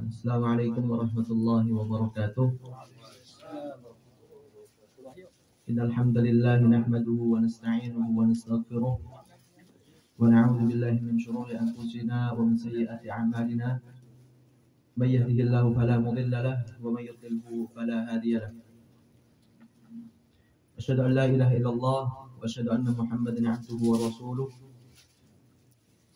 Assalamualaikum warahmatullahi wabarakatuh. Innal hamdalillah nahmaduhu wa nasta'inuhu wa nastaghfiruh wa na'udzu billahi min shururi anfusina wa min sayyiati a'malina. May yahdihillahu fala mudilla lahu wa may yudlilhu fala hadiya lahu. Asyhadu an la ilaha illallah wa asyhadu anna Muhammadan 'abduhu wa rasuluh.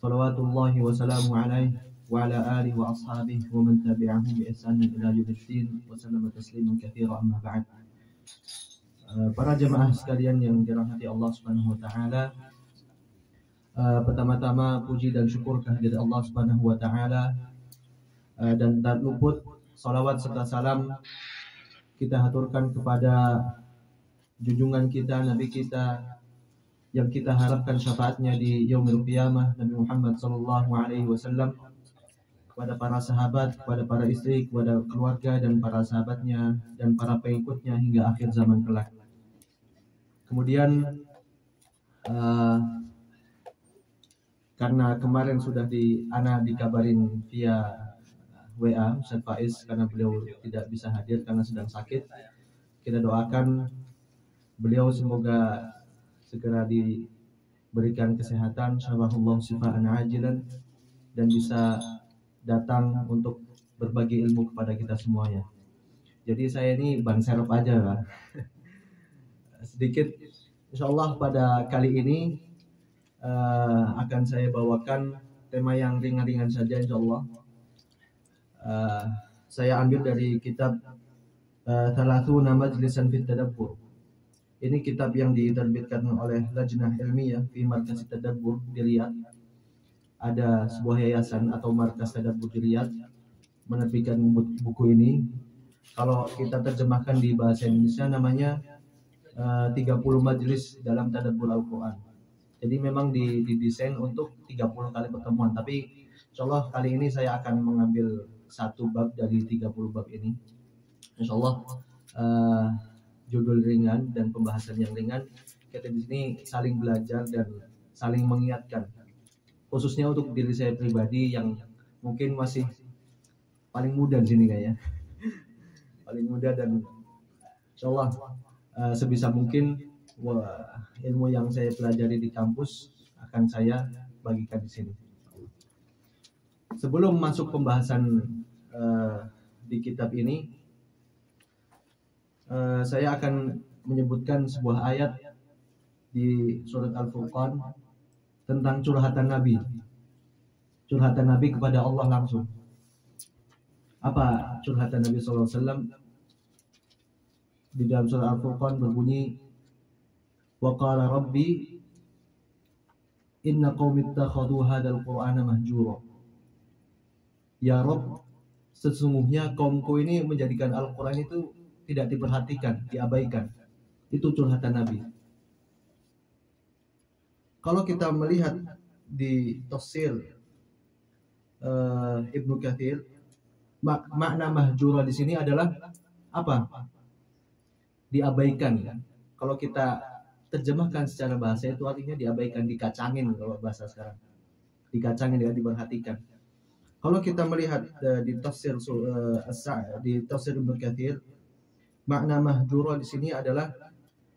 Shalawatullahi wa salamuhu alaihi wa ala alihi wa ashabihi wa man tabi'ahum bi ihsan ila yaumiddin wa sallama tasliman katsiran amma ba'd. Para jemaah sekalian yang dirahmati Allah Subhanahu wa taala, pertama-tama puji dan syukur kehadirat Allah Subhanahu wa taala, dan tak luput salawat serta salam kita haturkan kepada junjungan kita, Nabi kita yang kita harapkan syafaatnya di yaumil qiyamah, Nabi Muhammad sallallahu alaihi wasallam, kepada para sahabat, kepada para istri, kepada keluarga dan para sahabatnya dan para pengikutnya hingga akhir zaman kelak. Kemudian karena kemarin sudah ana dikabarin via WA Ustaz Faiz, karena beliau tidak bisa hadir karena sedang sakit, kita doakan beliau semoga segera diberikan kesehatan, syafa'allahu shifaan ajilan, dan bisa datang untuk berbagi ilmu kepada kita semuanya. Jadi saya ini ban serep aja lah. Sedikit insyaallah pada kali ini akan saya bawakan tema yang ringan-ringan saja insyaallah. Saya ambil dari kitab Thalathuna Majlisan fit Tadabbur. Ini kitab yang diterbitkan oleh Lajnah Ilmiyah fi Markas Tadabbur di Riyadh. Ada sebuah yayasan atau markas tadabbur di Riyadh menerbitkan buku ini. Kalau kita terjemahkan di bahasa Indonesia namanya 30 Majlis dalam Tadabbur Al-Quran. Jadi memang didesain untuk 30 kali pertemuan. Tapi insyaallah kali ini saya akan mengambil satu bab dari 30 bab ini. Insyaallah judul ringan dan pembahasan yang ringan. Kita di sini saling belajar dan saling mengingatkan. Khususnya untuk diri saya pribadi yang mungkin masih paling muda di sini kayaknya. Paling muda, dan insyaallah sebisa mungkin ilmu yang saya pelajari di kampus akan saya bagikan di sini. Sebelum masuk pembahasan di kitab ini, saya akan menyebutkan sebuah ayat di surat Al-Furqan tentang curhatan Nabi kepada Allah langsung. Apa curhatan Nabi SAW? Di dalam surah Al-Furqan berbunyi, wa qala rabbi inna qaumi ittakhadhu hadzal qur'ana mahjura. Ya Rabb, sesungguhnya kaumku ini menjadikan Al-Qur'an itu tidak diperhatikan, diabaikan. Itu curhatan Nabi. Kalau kita melihat di tafsir Ibnu Katsir, makna mahjura di sini adalah apa? Diabaikan. Kalau kita terjemahkan secara bahasa itu artinya diabaikan, dikacangin kalau bahasa sekarang. Dikacangin, tidak diperhatikan. Kalau kita melihat di tafsir Ibnu Katsir, makna mahjura di sini adalah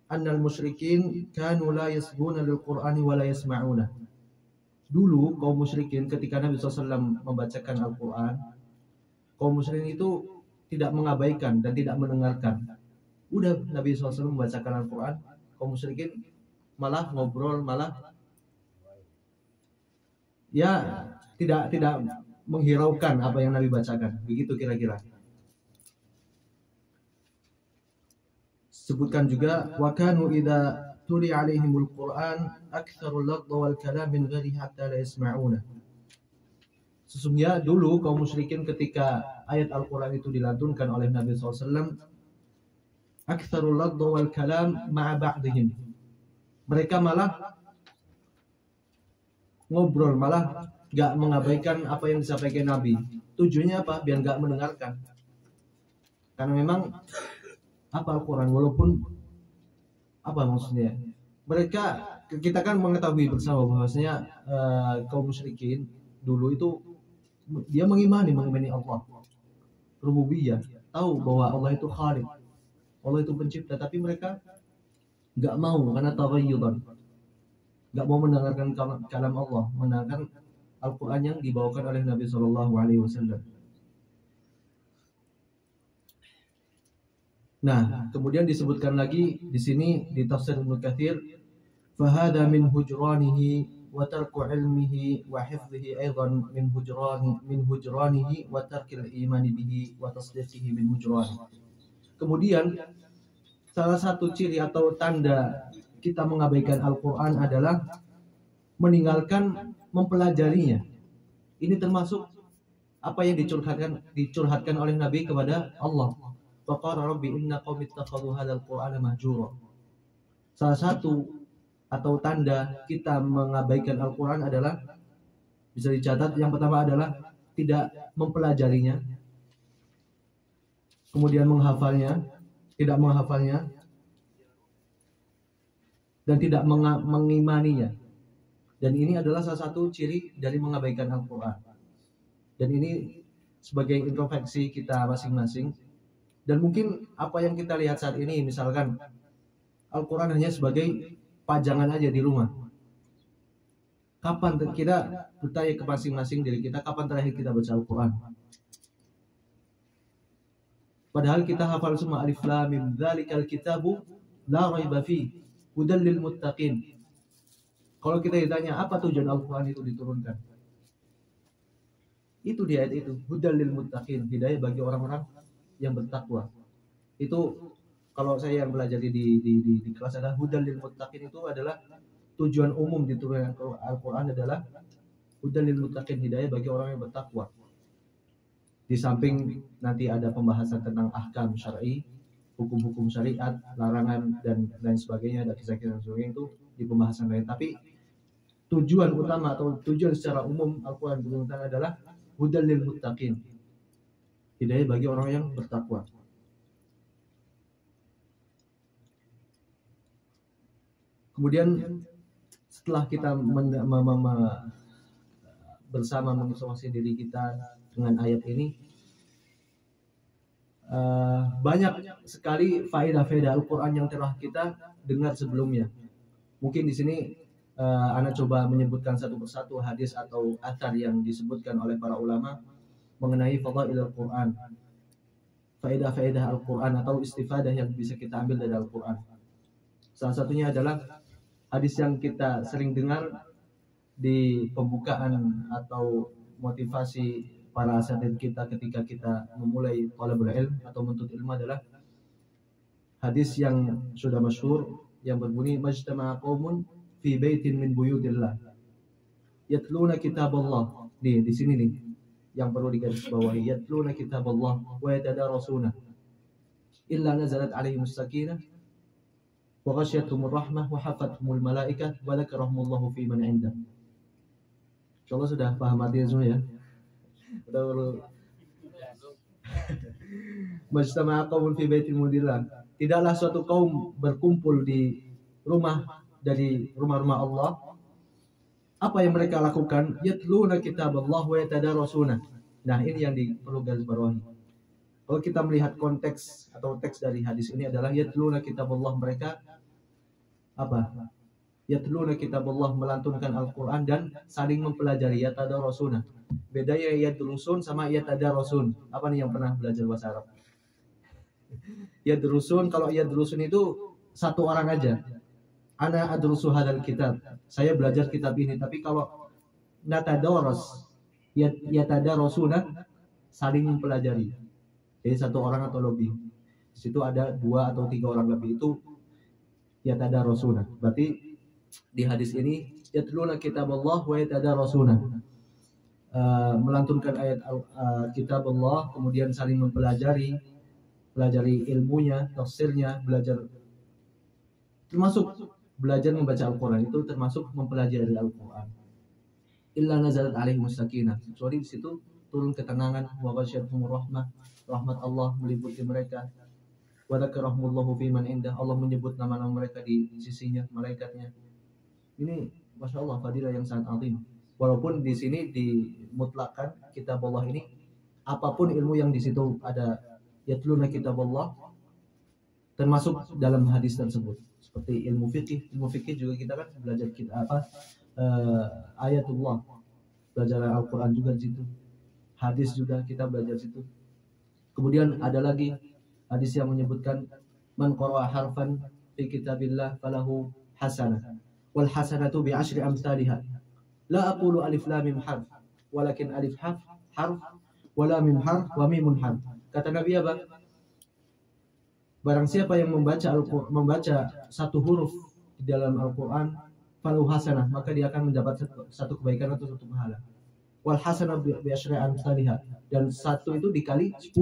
annal musyrikin kanu la yasbuna lil Qur'ani wa la yasma'una. Dulu kaum musyrikin ketika Nabi SAW membacakan Al-Qur'an, kaum musyrikin itu tidak mengabaikan dan tidak mendengarkan. Udah Nabi SAW membacakan Al-Qur'an, kaum musyrikin malah ngobrol, malah ya tidak menghiraukan apa yang Nabi bacakan. Begitu kira-kira. Sebutkan juga wa kanu idza tuli alaihimul Qur'an aktsarul lagh wal kalam min ghairi hatta la yasma'una. Sesungguhnya dulu kaum musyrikin ketika ayat Al-Qur'an itu dilantunkan oleh Nabi SAW, aktsarul lagh wal kalam ma'a ba'dihim. Mereka malah ngobrol, malah enggak mengabaikan apa yang disampaikan Nabi. Tujuannya apa? Biar enggak mendengarkan. Karena memang apa Al-Quran, walaupun apa maksudnya, mereka, kita kan mengetahui bersama bahwasanya kaum musyrikin dulu itu dia mengimani Allah, rububiyah, tahu bahwa Allah itu Khaliq, Allah itu pencipta, tapi mereka nggak mau karena taghayyudan, nggak mau mendengarkan kalam Allah, mendengarkan Al-Quran yang dibawakan oleh Nabi Shallallahu Alaihi Wasallam. Nah, kemudian disebutkan lagi di sini di tafsir Ibnu Katsir, fahada min hujranihi wa tarku ilmihi wa hifdhihi aidan min hujranihi wa tarkil imani bihi wa tasdiqihi min hujrani. Kemudian salah satu ciri atau tanda kita mengabaikan Al-Quran adalah meninggalkan mempelajarinya. Ini termasuk apa yang dicurhatkan oleh Nabi kepada Allah. Faqala rabbi inna qaumi ittakhadhu hadzal qur'ana mahjura. Salah satu atau tanda kita mengabaikan Al-Quran adalah, bisa dicatat, yang pertama adalah tidak mempelajarinya, kemudian tidak menghafalnya, dan tidak mengimaninya. Dan ini adalah salah satu ciri dari mengabaikan Al-Quran. Dan ini sebagai introspeksi kita masing-masing. Dan mungkin apa yang kita lihat saat ini, misalkan Al-Quran hanya sebagai pajangan aja di rumah. Kapan kita bertanya ke masing-masing diri kita, kapan terakhir kita baca Al-Quran? Padahal kita hafal semua alif lam mim dzalikal kitabu la raiba fi hudal lil muttaqin. Kalau kita ditanya apa tujuan Al-Quran itu diturunkan, itu di ayat itu, hudal lil muttaqin, hidayah bagi orang-orang yang bertakwa. Itu kalau saya yang belajar di kelas adalah hudal lil muttaqin, itu adalah tujuan umum diturunkan Al-Quran adalah hudal lil muttaqin, hidayah bagi orang yang bertakwa. Di samping nanti ada pembahasan tentang ahkam syar'i, hukum-hukum syariat, larangan dan lain sebagainya, ada kisah-kisah sebagainya, itu di pembahasan lain. Tapi tujuan utama atau tujuan secara umum Al-Quran diturunkan adalah hudal lil muttaqin, hidayah bagi orang yang bertakwa. Kemudian setelah kita bersama mengintrospeksi diri kita dengan ayat ini, banyak sekali faedah-faedah Al-Quran yang telah kita dengar sebelumnya. Mungkin di sini Ana coba menyebutkan satu persatu hadis atau athar yang disebutkan oleh para ulama mengenai fadail Al-Quran, faedah-faedah Al-Quran atau istifadah yang bisa kita ambil dari Al-Quran. Salah satunya adalah hadis yang kita sering dengar di pembukaan atau motivasi para asatidz kita ketika kita memulai thalabul ilm atau menuntut ilmu, adalah hadis yang sudah masyhur yang berbunyi, majtama'a qaumun fi baitin min buyutillah yatluna kitaballah. Di sini nih yang perlu digarisbawahi, yatluna kitaballah wa yatadarasuna illa nazalat alaihimus sakinah wa ghasyiyatuhumur rahmah wa hafathumul malaikah wa dzakarahumullahu fi man 'indah. Insyaallah sudah paham artinya semua ya. Majtama'a qaumun fi baitin min buyutillah, tidaklah suatu kaum berkumpul di rumah dari rumah-rumah Allah. Apa yang mereka lakukan? Yatluna kitaballah wa yatadarasuna. Nah, ini yang perlu garis bawahi. Kalau kita melihat konteks atau teks dari hadis ini adalah yatluna kitaballah, mereka apa? Yatluna kitaballah, melantunkan Al-Quran dan saling mempelajari, yatadarasuna. Bedanya yadrusun sama yatadarasun. Apa nih yang pernah belajar bahasa Arab? Yadrusun, kalau yadrusun itu satu orang aja. Ana adrusu hadzal kitab, saya belajar kitab ini. Tapi kalau natadaras, yatadarasuna, saling mempelajari. Jadi satu orang atau lebih. Di situ ada 2 atau 3 orang lebih, itu yatadarasuna. Berarti di hadis ini yatluna kitaballah wa yatadarasuna, melantunkan ayat kitab Allah, kemudian saling mempelajari ilmunya, tafsirnya, belajar, termasuk belajar membaca Al-Quran itu termasuk mempelajari Al-Quran. Illa nazalat alaihimus sakinah, kecuali di situ turun ketenangan, wa ghasyiyatuhumur rahmah, rahmat Allah meliputi mereka, wa dzakarahumullahu fi man 'indah, Allah menyebut nama-nama mereka di sisinya, malaikatnya. Ini Masya Allah fadilah yang sangat azim. Walaupun di sini dimutlakkan kitab Allah ini apapun ilmu yang di situ ada yatluna kitaballah, termasuk dalam hadis tersebut. Seperti ilmu fikih juga kita kan belajar ayatullah, belajar Al-Qur'an juga di situ. Hadis juga kita belajar di situ. Kemudian ada lagi hadis yang menyebutkan man qara'a harfan fi kitabillah falahu hasanah wal hasanatu bi asyri amsalihha. La aqulu alif lam mim harf, walakin alif harf wa lam mim harf wa mimun harf. Kata Nabi apa? Barang siapa yang membaca satu huruf di dalam Al-Qur'an falahu hasanah, maka dia akan mendapat satu kebaikan atau satu pahala. Wal hasanah bi asyri amsalihha, dan satu itu dikali 10.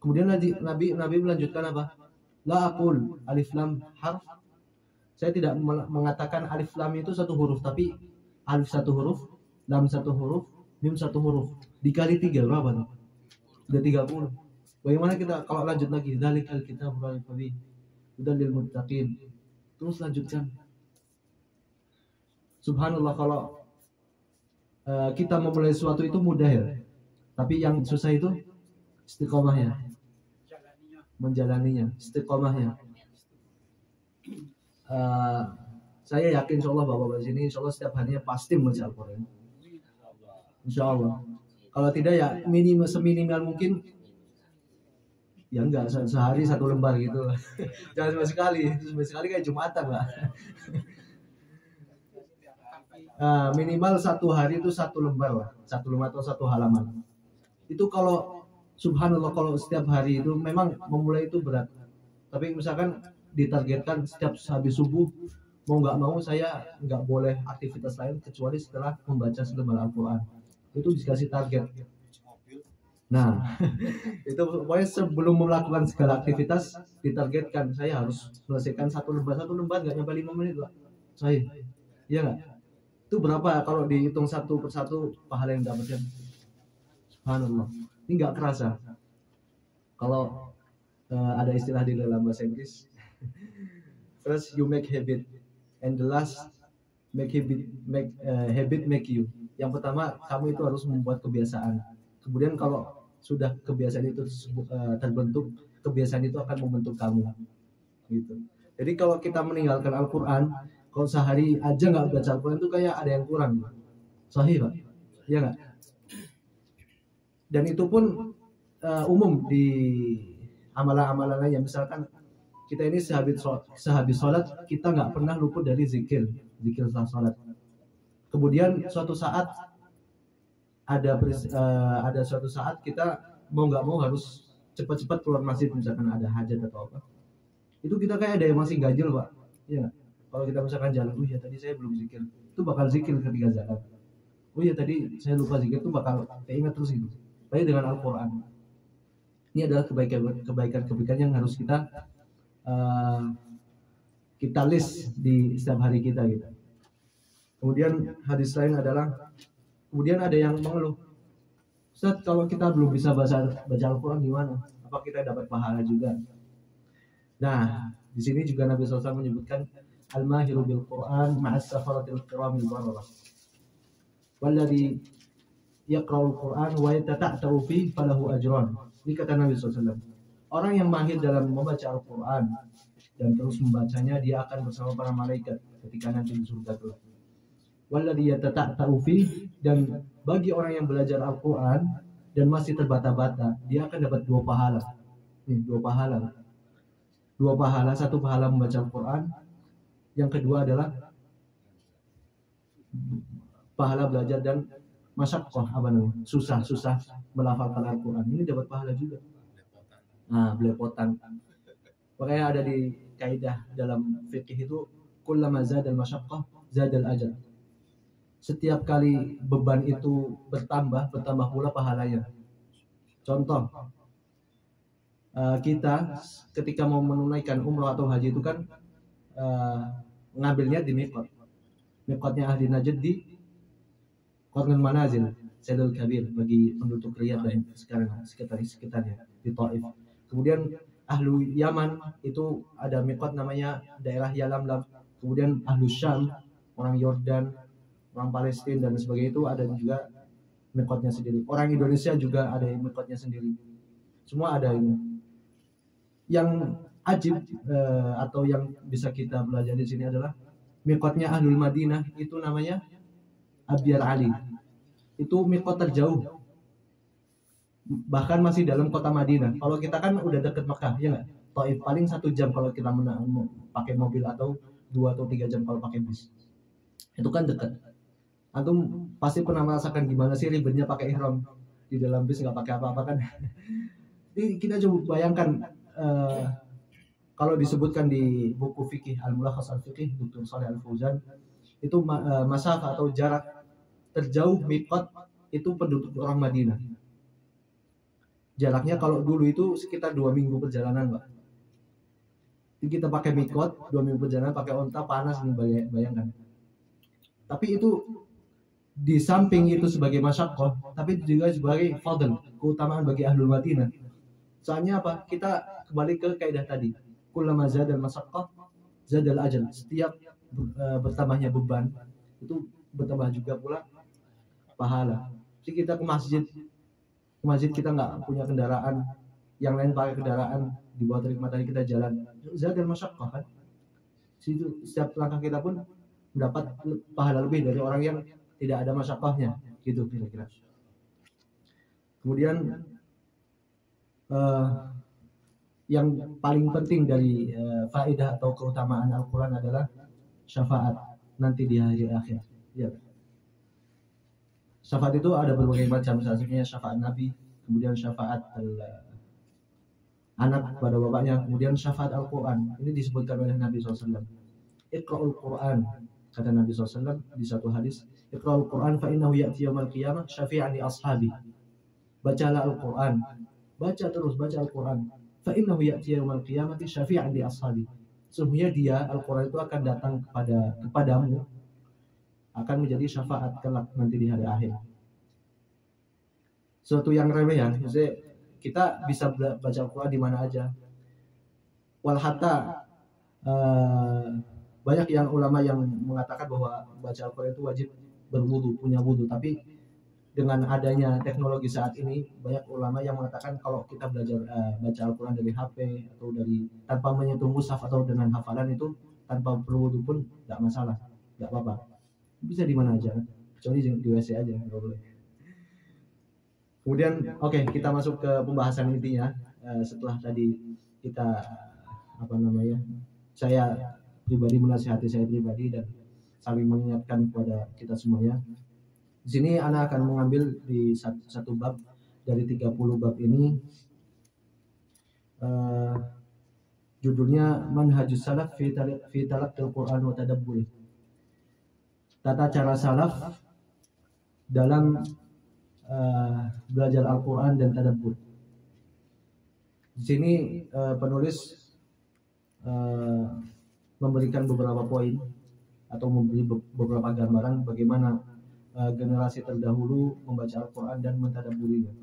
Kemudian Nabi melanjutkan apa? La aqul alif lam harf. Saya tidak mengatakan alif lam itu satu huruf, tapi alif satu huruf, lam satu huruf, mim satu huruf. Dikali 3 berapa tuh? Udah 30. Bagaimana kita kalau lanjut lagi? Dzalikal kitabul la raiba fihi hudal lil muttaqin. Terus lanjutkan. Subhanallah, kalau kita memulai sesuatu itu mudah ya. Tapi yang susah itu istiqomahnya, menjalaninya, istiqomahnya. Saya yakin insyaallah bapak-bapak di sini insyaallah setiap harinya pasti membaca Al-Qur'an. Insyaallah. Kalau tidak ya seminimal mungkin ya enggak sehari satu lembar gitu. Jangan sekali kayak Jumatan lah. Minimal satu hari itu satu lembar lah, satu lembar atau satu halaman. Itu kalau subhanallah, kalau setiap hari itu memang memulai itu berat. Tapi misalkan ditargetkan setiap habis subuh, mau nggak mau saya nggak boleh aktivitas lain kecuali setelah membaca selembar Al-Quran. Itu dikasih target. Nah, itu pokoknya sebelum melakukan segala aktivitas ditargetkan saya harus selesaikan satu lembar nggak nyampe 5 menit lah. Saya, iya nggak? Itu berapa kalau dihitung satu persatu pahala yang dapatkan? Subhanallah. Ini nggak kerasa. Kalau ada istilah di dalam bahasa Inggris, first you make habit, and the last habit make you. Yang pertama kamu itu harus membuat kebiasaan. Kemudian kalau sudah kebiasaan itu terbentuk, kebiasaan itu akan membentuk kamu. Gitu. Jadi kalau kita meninggalkan Al-Quran, kalau sehari aja nggak baca Al-Quran itu kayak ada yang kurang. Sahih Pak? Iya nggak? Dan itu pun umum di amalan-amalan lainnya. Misalkan kita ini sehabis sholat kita nggak pernah luput dari zikir setelah sholat. Kemudian suatu saat ada suatu saat kita mau nggak mau harus cepat-cepat keluar masjid, misalkan ada hajat atau apa. Itu kita kayak ada yang masih ganjil Pak. Iya nggak? Kalau kita misalkan jalan, oh ya tadi saya belum zikir, itu bakal zikir ketika jalan. Oh ya tadi saya lupa zikir, itu bakal keinget terus gitu. Tapi dengan Al-Quran, ini adalah kebaikan yang harus kita list di setiap hari kita gitu. Kemudian hadis lain adalah, kemudian ada yang mengeluh, Ustaz, kalau kita belum bisa baca Al-Quran gimana? Apa kita dapat pahala juga? Nah, di sini juga Nabi SAW menyebutkan al-mahiru bil Quran ma'as safaratil kiramil bararah. Walladhi yaqra'ul Quran wa yatata'ta'u fi falahu ajran. Ini kata Nabi SAW. Orang yang mahir dalam membaca Al-Quran dan terus membacanya, dia akan bersama para malaikat ketika nanti di surga kelak. Walladhi yatata'ta'u fi, dan bagi orang yang belajar Al-Quran dan masih terbata-bata, dia akan dapat 2 pahala. Nih, 2 pahala. 2 pahala, 1 pahala membaca Al-Quran, yang kedua adalah pahala belajar dan masyaqqah, susah melafalkan Al-Quran. Ini dapat pahala juga. Nah, belepotan. Makanya ada di kaidah dalam fikih itu, kullama zadal masyaqqah zadal ajr. Setiap kali beban itu bertambah pula pahalanya. Contoh, kita ketika mau menunaikan umrah atau haji itu kan ngambilnya di miqat. Miqatnya ahli Najd di Qarnul Manazil, Sayyidul Kabir bagi penduduk Riyadh dan sekitarnya di Taif. Kemudian ahlu Yaman itu ada miqat namanya daerah Yalamlam. Kemudian ahlu Syam, orang Yordan, orang Palestina dan sebagainya itu ada juga mikotnya sendiri. Orang Indonesia juga ada mikotnya sendiri. Semua ada ini. Yang ajib atau yang bisa kita belajar di sini adalah mikotnya Ahlul Madinah itu namanya Abyar Ali. Itu mikot terjauh. Bahkan masih dalam kota Madinah. Kalau kita kan udah deket Mekah, ya nggak? Taif paling 1 jam kalau kita pakai mobil atau 2 atau 3 jam kalau pakai bus. Itu kan dekat. Antum pasti pernah merasakan gimana sih ribetnya pakai ihram di dalam bis nggak pakai apa-apa kan? Jadi kita coba bayangkan kalau disebutkan di buku fikih Al-Mulakhas Al-Fiqih Dr. Shalih Al-Fauzan itu masafah atau jarak terjauh miqat itu penduduk orang Madinah. Jaraknya kalau dulu itu sekitar 2 minggu perjalanan, Pak. Jadi kita pakai miqat 2 minggu perjalanan pakai onta panas nih, bayangkan. Tapi itu di samping itu sebagai masyaqqah, tapi juga sebagai fadl, keutamaan bagi Ahlul Madinah. Soalnya apa? Kita kembali ke kaidah tadi. Kullama zadal masyaqqah zadal ajal. Setiap bertambahnya beban itu bertambah juga pula pahala. Jadi kita ke masjid kita nggak punya kendaraan, yang lain pakai kendaraan, di bawah terik matahari kita jalan. Zadal masyaqqah kan? Situ setiap langkah kita pun mendapat pahala lebih dari orang yang tidak ada masyaqqahnya, gitu kira-kira. Kemudian yang paling penting dari faedah atau keutamaan Al-Quran adalah syafaat nanti di hari akhir. Ya. Syafaat itu ada berbagai macam, salah satunya syafaat Nabi, kemudian syafaat anak kepada bapaknya, kemudian syafaat Al-Quran. Ini disebutkan oleh Nabi SAW. Iqra'ul Quran, kata Nabi SAW di satu hadis, Iqra'ul Quran fa innahu ya'ti yaumal qiyamah syafi'an li ashabi. Bacalah Al-Quran, baca terus baca Al-Quran. Fa innahu ya'ti yaumal qiyamati syafi'an li ashabi. Sesungguhnya dia Al-Quran itu akan datang kepadamu, akan menjadi syafaat kelak nanti di hari akhir. Suatu yang remeh ya, maksudnya kita bisa baca Al-Quran di mana aja. Walhatta banyak yang ulama yang mengatakan bahwa baca Al-Quran itu wajib berwudu, punya wudu. Tapi dengan adanya teknologi saat ini, banyak ulama yang mengatakan kalau kita belajar baca Al-Quran dari HP atau dari tanpa menyentuh mushaf atau dengan hafalan itu tanpa berwudu pun tidak masalah, tidak apa-apa. Bisa di mana aja, kecuali di WC aja, nggak boleh. Kemudian, kita masuk ke pembahasan intinya. Setelah tadi kita saya pribadi menasihati saya pribadi dan saling mengingatkan kepada kita semuanya. Di sini Ana akan mengambil di satu bab dari 30 bab ini. Judulnya Manhajus Salaf fi Talaqqil Quran wa Tadabbur. Tata cara salaf dalam belajar Al-Quran dan tadabbur. Di sini penulis memberikan beberapa poin atau memberi beberapa gambaran bagaimana generasi terdahulu membaca Al-Quran dan mentadabburinya.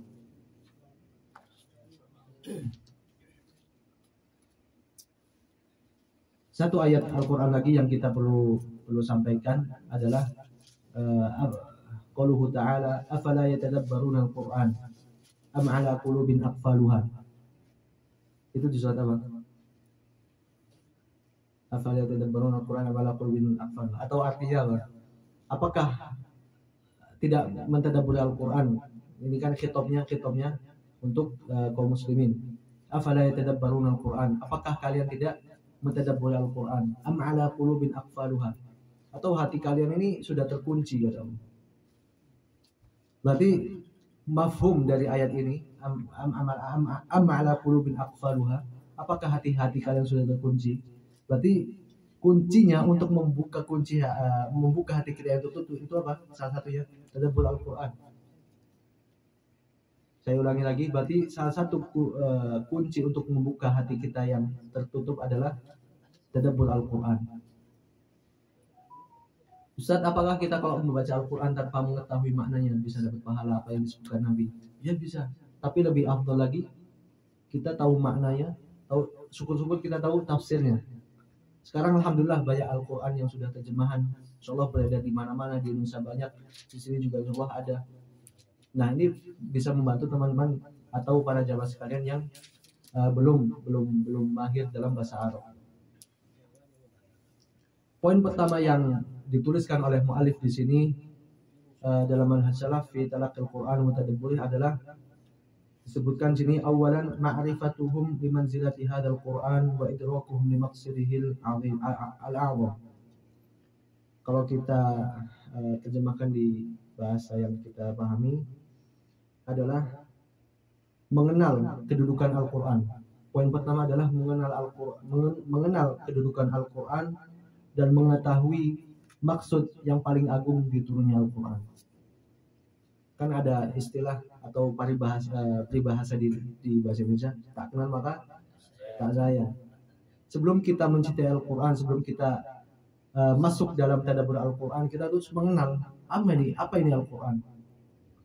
Satu ayat Al-Quran lagi yang kita perlu sampaikan adalah qauluhu ta'ala afala yatadabbaruna al-Qur'an am ala qulubin aqfaluha. Itu di surat apa? Afala yatadabbaruna al-Qur'an am ala qulubin aqfaluha. Atau artinya apa? Apakah tidak mentadabburi Al-Qur'an? Ini kan khitabnya untuk kaum muslimin. Afala yatadabbaruna al-Qur'an. Apakah kalian tidak mentadabburi Al-Qur'an? Am ala qulubin aqfaluha. Atau hati kalian ini sudah terkunci, kata Allah. Berarti mafhum dari ayat ini am ala qulubin aqfaluha, apakah hati-hati kalian sudah terkunci? Berarti kuncinya untuk membuka hati kita yang tertutup itu apa? Salah satunya tadabbur Al-Qur'an. Saya ulangi lagi, berarti salah satu kunci untuk membuka hati kita yang tertutup adalah tadabbur Al-Qur'an. Ustaz, apakah kita kalau membaca Al-Quran tanpa mengetahui maknanya bisa dapat pahala apa yang disebutkan Nabi? Ya bisa, tapi lebih afdal lagi kita tahu maknanya, syukur-syukur kita tahu tafsirnya. Sekarang alhamdulillah banyak Al-Quran yang sudah terjemahan, insyaallah beredar di mana-mana, di Indonesia banyak, di sini juga insyaallah ada. Nah, ini bisa membantu teman-teman atau para jamaah sekalian yang belum mahir dalam bahasa Arab. Poin pertama yang dituliskan oleh mu'alif di sini dalam manhaj salaf fi talaqqil Qur'an wa tadabburi adalah disebutkan sini awalan ma'rifatuhum bi manzilati hadzal Qur'an wa idrakuhum li maqsidihil azim al-a'zam. Kalau kita terjemahkan di bahasa yang kita pahami adalah mengenal kedudukan Al-Qur'an. Poin pertama adalah mengenal kedudukan Al-Qur'an dan mengetahui maksud yang paling agung diturunnya Al-Qur'an. Kan ada istilah atau peribahasa di bahasa Indonesia, tak kenal maka tak sayang. Sebelum kita mencintai Al-Qur'an, sebelum kita masuk dalam tadabbur Al-Qur'an, kita harus mengenal apa ini Al-Qur'an.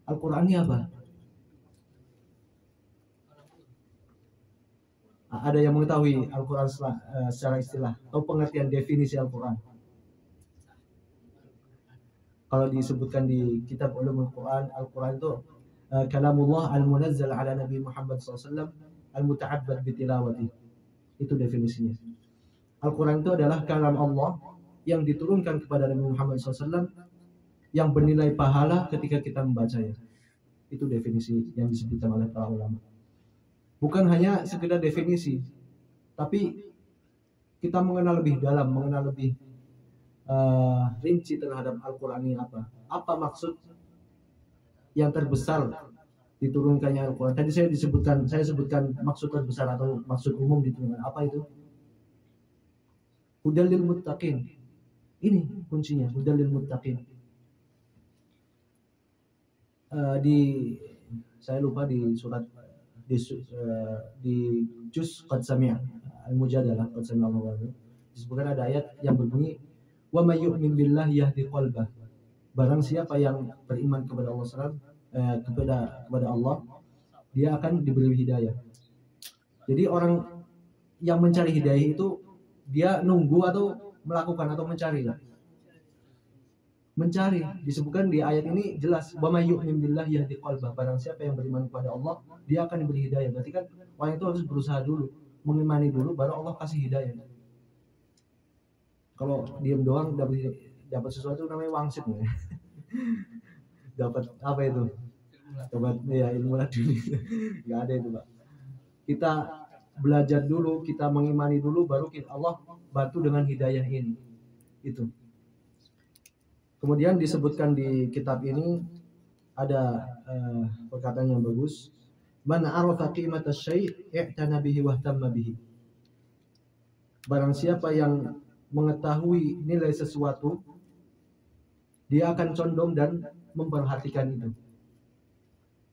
Al-Qur'an ini apa? Ada yang mengetahui Al-Quran secara istilah atau pengertian definisi Al-Quran? Kalau disebutkan di kitab Ulumul Quran, Al-Quran itu kalamullah al-munazzal ala Nabi Muhammad SAW al-muta'abbad bitilawati. Itu definisinya. Al-Quran itu adalah kalam Allah yang diturunkan kepada Nabi Muhammad SAW yang bernilai pahala ketika kita membacanya. Itu definisi yang disebutkan oleh para ulama. Bukan hanya sekedar definisi, tapi kita mengenal lebih dalam, mengenal lebih rinci terhadap Al-Quran ini apa. Apa maksud yang terbesar diturunkannya Al-Quran. Tadi saya sebutkan maksud terbesar atau maksud umum diturunkan. Apa itu? Hudal lil muttaqin. Ini kuncinya, hudal lil muttaqin. Saya lupa di surat di juz qad sami'a al-mujadalah qad sami'a Allah disebutkan ada ayat yang berbunyi wa may yu'min billahi yahdi qalbah. Barang siapa yang beriman kepada Allah kepada Allah, dia akan diberi hidayah. Jadi orang yang mencari hidayah itu dia nunggu atau melakukan atau mencari. Mencari, disebutkan di ayat ini jelas wa may yu'min billahi yahdi qalbah. Barang siapa yang beriman kepada Allah, dia akan diberi hidayah. Berarti kan orang itu harus berusaha dulu, mengimani dulu baru Allah kasih hidayah. Kalau diam doang dapat sesuatu namanya wangsit. Dapat apa itu? Dapat ya ilmu laduni. Enggak ada itu, Pak. Kita belajar dulu, kita mengimani dulu baru Allah bantu dengan hidayah ini. Itu. Kemudian disebutkan di kitab ini ada perkataan yang bagus. Man arafa qimata syai' i'tana bihi wa ihtamma bihi. Barang siapa yang mengetahui nilai sesuatu, dia akan condong dan memperhatikan itu.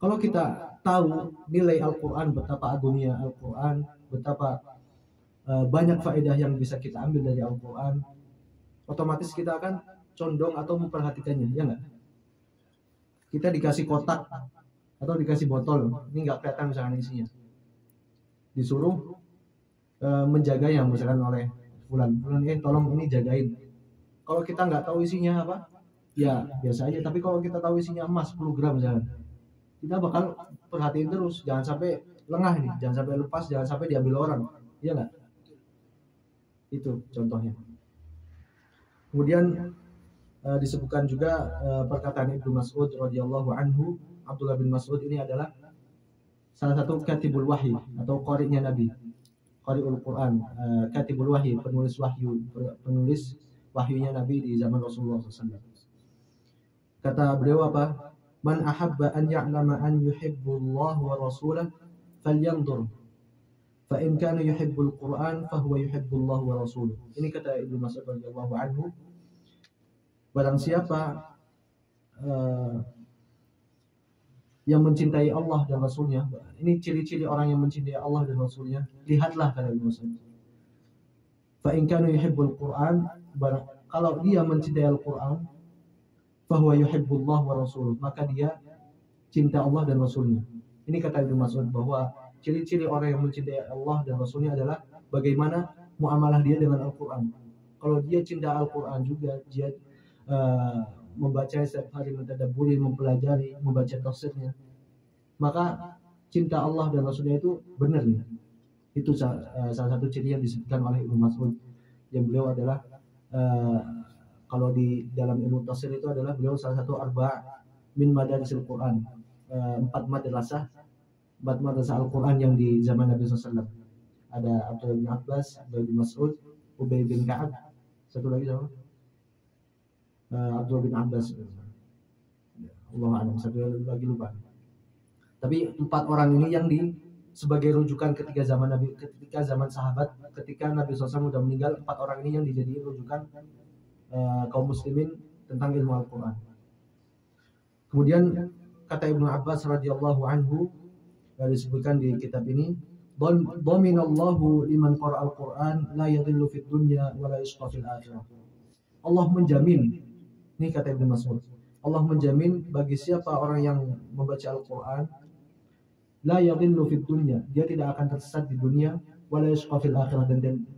Kalau kita tahu nilai Al-Quran, betapa agungnya Al-Quran, betapa banyak faedah yang bisa kita ambil dari Al-Quran, otomatis kita akan condong atau memperhatikannya, ya nggak? Kita dikasih kotak atau dikasih botol, ini nggak kelihatan misalkan isinya, disuruh menjaganya misalkan oleh fulan tolong ini jagain. Kalau kita nggak tahu isinya apa, ya biasa aja. Tapi kalau kita tahu isinya emas 10 gram misalkan, kita bakal perhatiin terus, jangan sampai lengah nih, jangan sampai lepas, jangan sampai diambil orang, ya nggak? Itu contohnya. Kemudian disebutkan juga perkataan Ibnu Mas'ud radhiyallahu anhu. Abdullah bin Mas'ud ini adalah salah satu katibul wahyi atau qari'nya Nabi, qari'ul Quran, katibul wahyi, penulis wahyunya Nabi di zaman Rasulullah SAW. Kata beliau apa? Man ahabba an ya'lama an yuhibbullah wa rasulah falyanzur fa in kana yuhibbul Quran fa huwa yuhibbullah wa rasuluh. Ini kata Ibnu Mas'ud radhiyallahu anhu. Barang siapa yang mencintai Allah dan Rasulnya, ini ciri-ciri orang yang mencintai Allah dan Rasulnya, lihatlah kata Ibnu Mas'ud. Fa in kana yuhibbul Quran, kalau dia mencintai Al-Quran, fa huwa yuhibbullah wa rasuluh, maka dia cinta Allah dan Rasulnya. Ini kata Ibnu Mas'ud bahwa ciri-ciri orang yang mencintai Allah dan Rasulnya adalah bagaimana muamalah dia dengan Al-Quran. Kalau dia cinta Al-Quran juga, dia membaca setiap hari, mentadabburi, mempelajari, membaca tafsirnya, maka cinta Allah dan Rasulnya itu benar nih. Itu salah satu ciri yang disebutkan oleh Ibnu Mas'ud, yang beliau adalah kalau di dalam ilmu tafsir itu adalah beliau salah satu min madarisil Quran, 4 madrasah Al-Quran yang di zaman Nabi SAW. Ada Abdullah bin Abbas, Abdullah bin Mas'ud, Ubay bin Ka'ab, satu lagi siapa? Abdullah bin Abbas. Allah a'lam, satu lagi lupa. Tapi 4 orang ini yang sebagai rujukan ketika zaman Nabi, ketika zaman sahabat, ketika Nabi SAW sudah meninggal, 4 orang ini yang dijadikan rujukan kaum muslimin tentang ilmu Al-Quran. Kemudian kata Ibnu Abbas radhiyallahu anhu, disebutkan di kitab ini, dhaminallahu liman qara'al Qur'an la yadhillu fid dunya wa la yashqa fil akhirah. Allah menjamin, ini kata Ibnu Mas'ud, Allah menjamin bagi siapa orang yang membaca Al-Quran, la yadhillu fid dunya, dia tidak akan tersesat di dunia, wa la yashqa fil akhirah,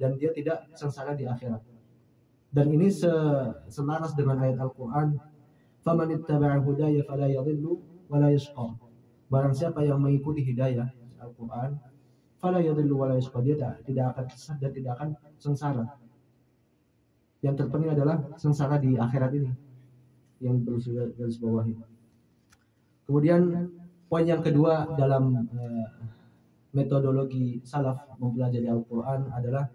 dan dia tidak sengsara di akhirat. Dan ini selaras dengan ayat Al-Quran, faman ittaba'a hudaya fala yadhillu wa la yashqa. Barang siapa yang mengikuti hidayah Al-Quran, fala yadhillu wa la yashqa, dia tidak akan tersesat dan tidak akan sengsara. Yang terpenting adalah sengsara di akhirat ini, yang perlu garis bawahi. Kemudian poin yang kedua dalam metodologi salaf mempelajari Al-Quran adalah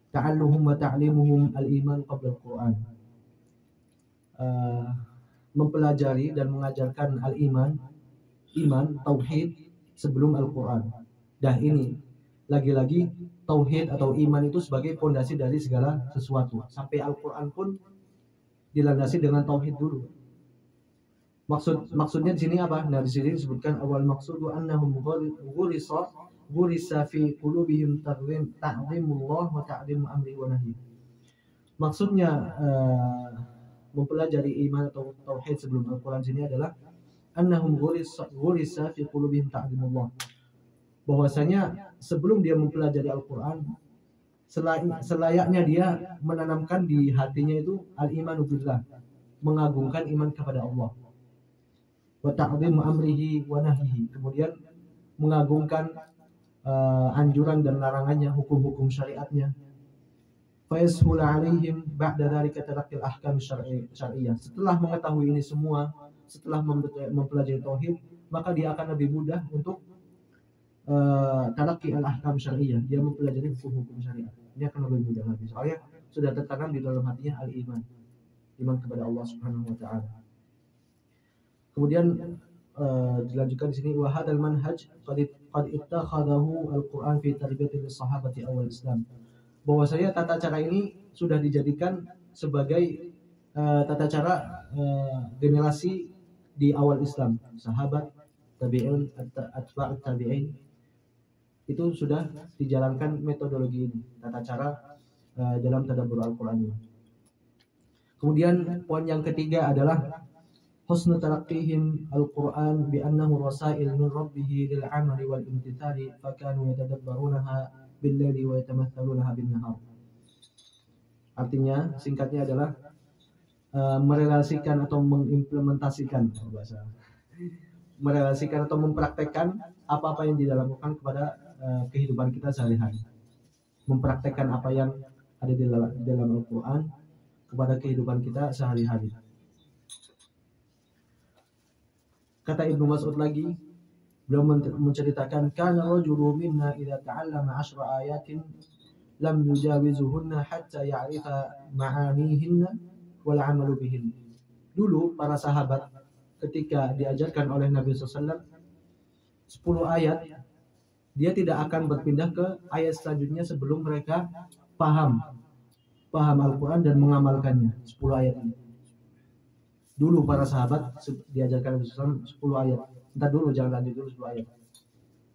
ta'alluhum wa ta'limuhum al-iman qabla Al-Quran. Mempelajari dan mengajarkan al-iman, tauhid sebelum Al-Quran. Dan ini lagi-lagi tauhid atau iman itu sebagai fondasi dari segala sesuatu. Sampai Al-Quran pun dilandasi dengan tauhid dulu. Maksudnya di sini apa? Nah, di sini disebutkan awal maksudu annahum ghurisa fi qulubihim ta'zimullah wa ta'zimu amri wa nahi. Maksudnya mempelajari iman atau tauhid sebelum Al-Quran sini adalah annahum ghurisa fi qulubihim ta'zimullah. Bahwasanya sebelum dia mempelajari Al-Quran, selayaknya dia menanamkan di hatinya itu al-imanu billah, mengagungkan iman kepada Allah, wa ta'zimu amrihi wa nahyihi, kemudian mengagungkan anjuran dan larangannya, hukum-hukum syariatnya. Fayashul alaihim ba'da dzalika talaqqi al-ahkam syar'iyyah. Setelah mengetahui ini semua, setelah mempelajari tauhid, maka dia akan lebih mudah untuk talaqqi al-ahkam syar'iyyah, dia mempelajari hukum-hukum syariat. Ini akan lebih mudah lagi. Soalnya sudah tertanam di dalam hatinya al-iman, iman kepada Allah Subhanahu wa taala. Kemudian dilanjutkan di sini, wa hadzal manhaj qad ittakhadahu al-Qur'an fi tarbiyatil sahabati awal Islam. Bahwasanya tata cara ini sudah dijadikan sebagai tata cara generasi di awal Islam, sahabat, tabi'in, atba'ut tabi'in, itu sudah dijalankan metodologi ini, tata cara dalam tadabbur Al-Qur'an ini. Kemudian poin yang ketiga adalah husnu talaqqihim al-Qur'an bi annahu rasail min rabbih lil 'amali wal imtithali fa kanu yatadabbarunaha bil laili wa yatamathalunaha bin nahar. Artinya singkatnya adalah merelasikan atau mengimplementasikan atau mempraktekkan apa-apa yang dilakukan kepada kehidupan kita sehari-hari. Mempraktekkan apa yang ada di dalam Al-Qur'an kepada kehidupan kita sehari-hari. Kata Ibnu Mas'ud lagi, beliau menceritakan, kana rajulu minna idza ta'allama 10 ayatin lam yujawizuhunna hatta ya'rifa ma'anihinna wal 'amalu bihin. Dulu para sahabat ketika diajarkan oleh Nabi SAW 10 ayat, dia tidak akan berpindah ke ayat selanjutnya sebelum mereka paham Al-Quran dan mengamalkannya. 10 ayat ini. Dulu para sahabat diajarkan Nabi SAW 10 ayat. Entar dulu, jangan lanjut dulu 10 ayat.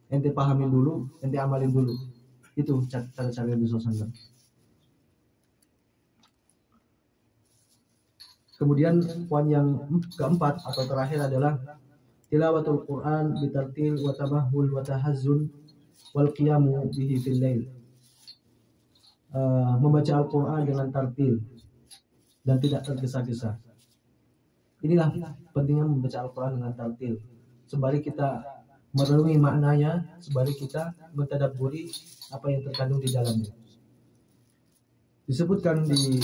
Ente pahamin dulu, ente amalin dulu. Itu cara-cara Nabi SAW. Kemudian poin yang keempat atau terakhir adalah tilawatul Quran bitartil wa tabahul wa tahazzun wal qiyamu bihi fil lail. Membaca Al-Quran dengan tartil dan tidak tergesa-gesa. Inilah pentingnya membaca Al-Quran dengan tartil. Sembari kita merenungi maknanya, sembari kita mentadabburi apa yang terkandung di dalamnya. Disebutkan di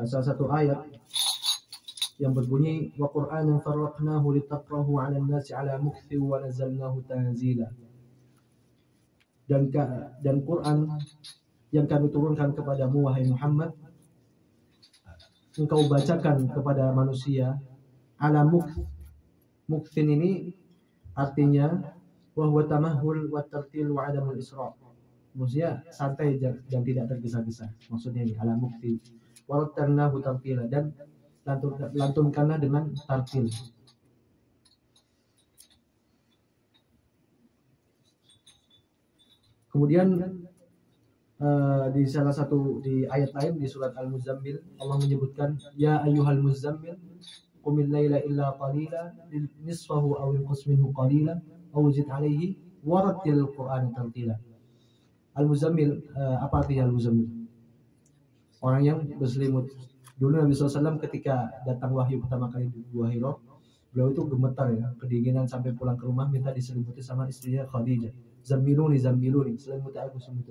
salah satu ayat yang berbunyi wa Qur'anan farraqnahu litaqrahu 'alan nasi 'ala mukthi wa nazzalnahu tanzila. Dan Quran yang kami turunkan kepadamu wahai Muhammad, engkau bacakan kepada manusia ala mukthin ini artinya wa huwa tamahul wa tartil wa adamul isra'. Maksudnya santai dan tidak tergesa-gesa. Maksudnya ini ala mukthi wa rattalnahu tartila, dan lantunkanlah dengan tartil. Kemudian di salah satu di ayat lain di surat Al-Muzammil Allah menyebutkan ya ayyuhal muzammil qumil laila illa qalila nisfahu aw inqus minhu qalila aw zid alaihi warattil qur'ana tartila. Al-Muzammil, apa artinya Al-Muzammil? Orang yang berselimut. Dulu Nabi SAW ketika datang wahyu pertama kali di Gua Hira, beliau itu gemetar ya, kedinginan, sampai pulang ke rumah minta diselimuti sama istrinya Khadijah. Zammiluni, selimuti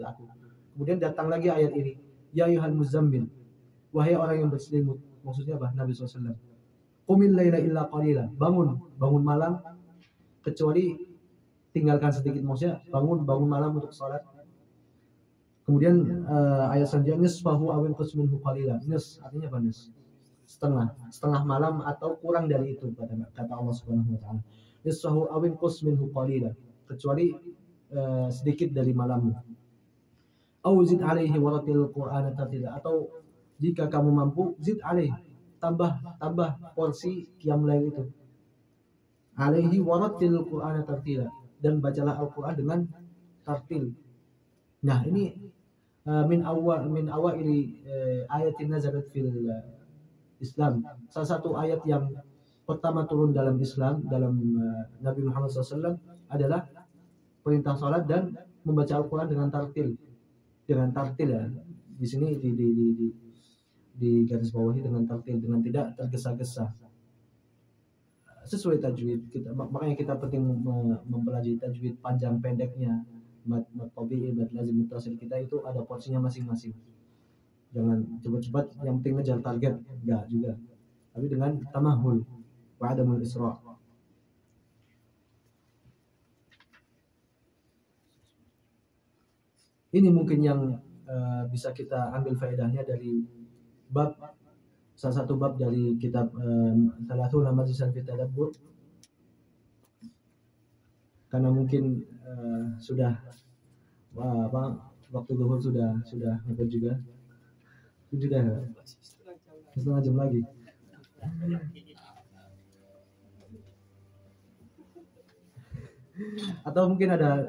aku. Kemudian datang lagi ayat ini, ya ayyuhal muzammil, wahai orang yang berselimut. Maksudnya apa? Nabi SAW. Qumil laila illa qalila, bangun malam kecuali tinggalkan sedikit. Maksudnya bangun malam untuk sholat. Kemudian ayat selanjutnya nisfahu aw inqus minhu qalila. Nis artinya apa? Nis setengah malam atau kurang dari itu, kata Allah Subhanahu wa taala. Nisfahu aw inqus minhu qalila, kecuali sedikit dari malammu. Aw zid alaihi waratil qur'ana tartila, atau jika kamu mampu zid alaihi, tambah porsi qiyamul lail itu. Alaihi waratil qur'ana tartila, dan bacalah Al-Qur'an dengan tartil. Nah, ini min awaili ayatin nazalat fil Islam. Salah satu ayat yang pertama turun dalam Islam, dalam Nabi Muhammad SAW, adalah perintah salat dan membaca Al-Quran dengan tartil. Dengan tartil ya. Di sini di garis bawahi dengan tartil, dengan tidak tergesa-gesa. Sesuai tajwid kita, makanya kita penting mempelajari tajwid panjang pendeknya. Mad tabi'i, mad lazim, muttasil kita itu ada porsinya masing-masing. Jangan cepat-cepat yang penting ngejar target, enggak juga. Tapi dengan tamahul wa adamul isra'. Ini mungkin yang bisa kita ambil faedahnya dari salah satu bab dari kitab Thalathuna Majlisan fi Tadabbur. Karena mungkin sudah waktu zuhur sudah hampir juga. Sudah setengah jam lagi. Atau mungkin ada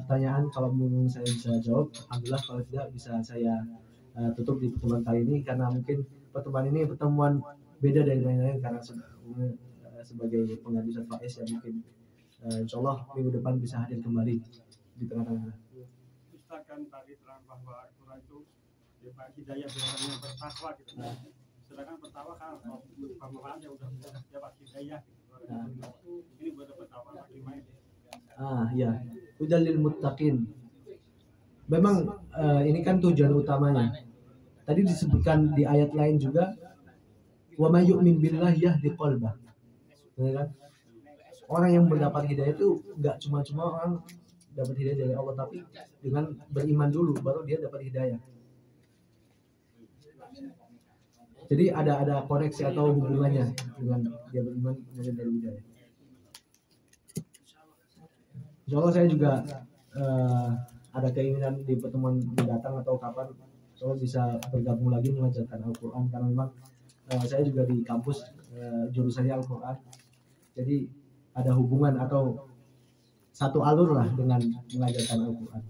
pertanyaan, kalau mungkin saya bisa jawab, alhamdulillah. Kalau tidak bisa saya tutup di pertemuan kali ini, karena mungkin pertemuan ini pertemuan beda dari lain-lain karena sebagai pengabdi Faiz yang mungkin insyaallah minggu depan bisa hadir kembali di tengah-tengah. Ustaz kan tadi terang bahwa Al-Quran itu hidayah orang yang bertakwa gitu. Sedangkan bertakwa kan pemahamannya udah dapat hidayah gitu. Ini buat bertakwa bagaimana? Ya, hudalil muttaqin. Memang ini kan tujuan utamanya. Tadi disebutkan di ayat lain juga, wa may yu'min billahi yahdi qalbah. Kan? Orang yang mendapat hidayah itu enggak cuma-cuma orang dapat hidayah dari Allah, tapi dengan beriman dulu baru dia dapat hidayah. Jadi ada koneksi atau hubungannya dengan dia beriman kemudian dari hidayah. Insyaallah saya juga ada keinginan di pertemuan mendatang atau kapan insyaallah bisa bergabung lagi mengajarkan Al-Quran, karena memang saya juga di kampus jurusannya Al-Quran. Jadi ada hubungan atau satu alur lah dengan mengajarkan Al-Quran.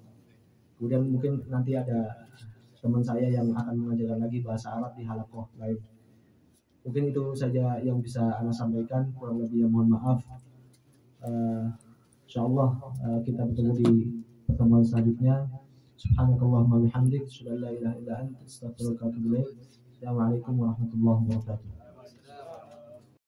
Kemudian mungkin nanti ada teman saya yang akan mengajarkan lagi bahasa Arab di halaqah lain. Mungkin itu saja yang bisa Anda sampaikan, kurang lebih mohon maaf. Insyaallah kita bertemu di pertemuan selanjutnya. Subhanakallahumma bihamdik, asyhadu an la ilaha illa anta, astaghfiruka wa atubu ilaik. Assalamualaikum warahmatullahi wabarakatuh.